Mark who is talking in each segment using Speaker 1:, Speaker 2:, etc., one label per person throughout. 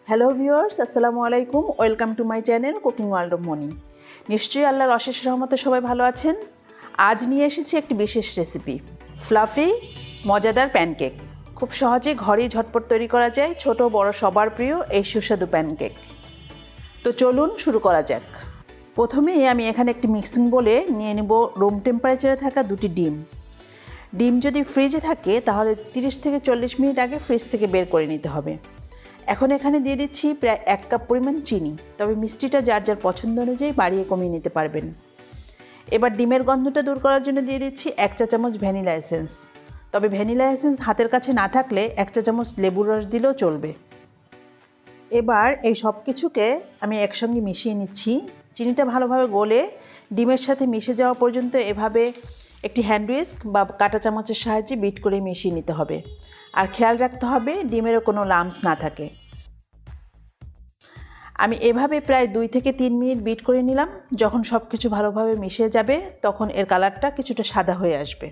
Speaker 1: Hello viewers, আসসালামু আলাইকুম। Welcome to my channel cooking world of money. নিশ্চয়ই আল্লাহর অশেষ রহমতে সবাই ভালো আছেন। আজ নিয়ে এসেছি একটি বিশেষ রেসিপি, ফ্লাফি মজাদার প্যানকেক। খুব সহজে ঘরেই ঝটপট তৈরি করা যায় ছোট বড় সবার প্রিয় এই সুস্বাদু প্যানকেক। তো চলুন শুরু করা যাক। প্রথমেই আমি এখানে একটি মিক্সিং বোলে নিয়ে নেব রুম টেম্পারেচারে থাকা দুটি ডিম। ডিম যদি ফ্রিজে থাকে তাহলে 30 থেকে 40 মিনিট আগে ফ্রিজ থেকে বের করে নিতে হবে। এখন এখানে দিয়ে দিচ্ছি প্রায় 1 কাপ পরিমাণ চিনি, তবে মিষ্টিটা যার যার পছন্দ অনুযায়ী বাড়িয়ে কমিয়ে নিতে পারবেন। এবার ডিমের গন্ধটা দূর করার জন্য দিয়ে দিচ্ছি 1 চা চামচ ভ্যানিলা এসেন্স, তবে ভ্যানিলা এসেন্স হাতের কাছে না থাকলে 1 চা চামচ লেবুর রস দিলেও চলবে। এবার এই সব কিছুকে আমি একসঙ্গে মিশিয়ে নিচ্ছি। চিনিটা ভালোভাবে গলে ডিমের সাথে মিশে যাওয়া পর্যন্ত এভাবে একটি হ্যান্ড উইস্ক বা কাঁটা চামচের সাহায্যে বিট করে মিশিয়ে নিতে হবে। আর খেয়াল রাখতে হবে ডিমেরও কোনো লাম্পস না থাকে। আমি এভাবে প্রায় 2 থেকে 3 মিনিট বিট করে নিলাম। যখন সব কিছু ভালোভাবে মিশে যাবে তখন এর কালারটা কিছুটা সাদা হয়ে আসবে।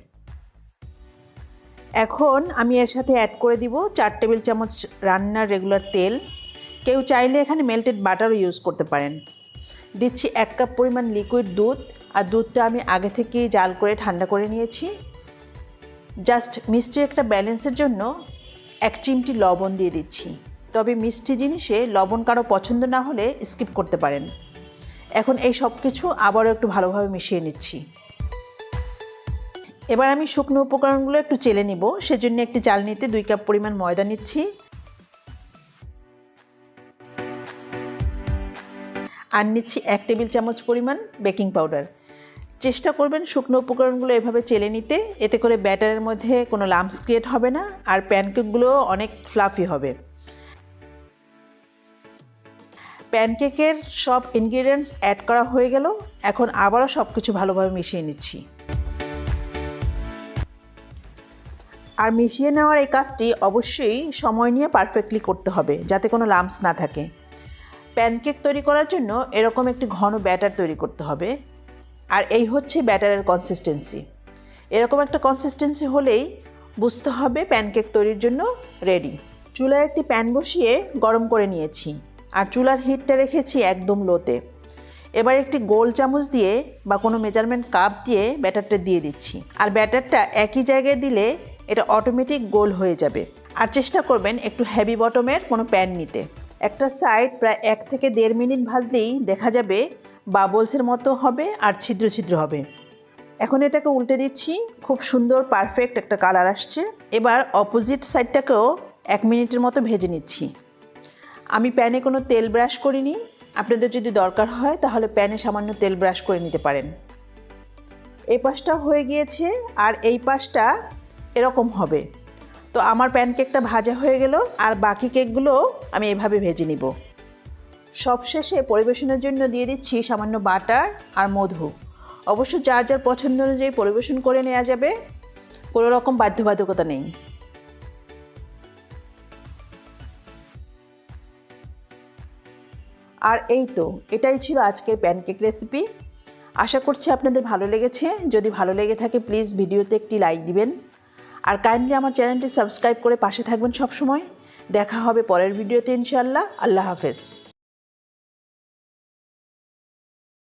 Speaker 1: এখন আমি এর সাথে অ্যাড করে দিব 4 টেবিল চামচ রান্নার রেগুলার তেল। কেউ চাইলে এখানে মেল্টেড বাটারও ইউজ করতে পারেন। দিচ্ছি 1 কাপ পরিমাণ লিকুইড দুধ, আর দুধটা আমি আগে থেকেই জাল করে ঠান্ডা করে নিয়েছি। জাস্ট মিষ্টির একটা ব্যালেন্সের জন্য 1 চিমটি লবণ দিয়ে দিচ্ছি, তবে মিষ্টি জিনিসে লবণ কারো পছন্দ না হলে স্কিপ করতে পারেন। এখন এই সব কিছু আবারও একটু ভালোভাবে মিশিয়ে নিচ্ছি। এবার আমি শুকনো উপকরণগুলো একটু চেলে নিব। সেজন্য একটি চালনিতে 2 কাপ পরিমাণ ময়দা নিচ্ছি আর নিচ্ছি 1 টেবিল চামচ পরিমাণ বেকিং পাউডার। চেষ্টা করবেন শুকনো উপকরণগুলো এভাবে চেলে নিতে, এতে করে ব্যাটারের মধ্যে কোনো লাম্পস ক্রিয়েট হবে না আর প্যানকেকগুলো অনেক ফ্লাফি হবে। প্যানকেকের সব ইনগ্রিডিয়েন্টস অ্যাড করা হয়ে গেল। এখন আবারও সব কিছু ভালোভাবে মিশিয়ে নিচ্ছি। আর মিশিয়ে নেওয়ার এই কাজটি অবশ্যই সময় নিয়ে পারফেক্টলি করতে হবে, যাতে কোনো লাম্পস না থাকে। প্যানকেক তৈরি করার জন্য এরকম একটি ঘন ব্যাটার তৈরি করতে হবে। আর এই হচ্ছে ব্যাটারের কনসিস্টেন্সি। এরকম একটা কনসিস্টেন্সি হলেই বুঝতে হবে প্যানকেক তৈরির জন্য রেডি। চুলায় একটি প্যান বসিয়ে গরম করে নিয়েছি আর চুলার হিটটা রেখেছি একদম লোতে। এবার একটি গোল চামচ দিয়ে বা কোনো মেজারমেন্ট কাপ দিয়ে ব্যাটারটা দিয়ে দিচ্ছি। আর ব্যাটারটা একই জায়গায় দিলে এটা অটোমেটিক গোল হয়ে যাবে। আর চেষ্টা করবেন একটু হেভি বটমের কোনো প্যান নিতে। একটা সাইড প্রায় 1 থেকে 1.5 মিনিট ভাজলেই দেখা যাবে বাবলসের মতো হবে আর ছিদ্র ছিদ্র হবে। এখন এটাকে উল্টে দিচ্ছি। খুব সুন্দর পারফেক্ট একটা কালার আসছে। এবার অপোজিট সাইডটাকেও 1 মিনিটের মতো ভেজে নিচ্ছি। আমি প্যানে কোনো তেল ব্রাশ করিনি। আপনাদের যদি দরকার হয় তাহলে প্যানে সামান্য তেল ব্রাশ করে নিতে পারেন। এই পাশটা হয়ে গিয়েছে আর এই পাশটা এরকম হবে। তো আমার প্যানকেকটা ভাজা হয়ে গেল আর বাকি কেকগুলো আমি এভাবে ভেজে নিব। সবশেষে পরিবেশনের জন্য দিয়ে দিচ্ছি সামান্য বাটার আর মধু। অবশ্য যার যার পছন্দ অনুযায়ী পরিবেশন করে নেওয়া যাবে, কোনো রকম বাধ্যবাধকতা নেই। আর এই তো এটাই ছিল আজকের প্যানকেক রেসিপি। আশা করছি আপনাদের ভালো লেগেছে। যদি ভালো লেগে থাকে প্লিজ ভিডিওতে একটি লাইক দিবেন আর কাইন্ডলি আমার চ্যানেলটি সাবস্ক্রাইব করে পাশে থাকবেন সব সময়। দেখা হবে পরের ভিডিওতে ইনশাআল্লাহ। আল্লাহ হাফেজ।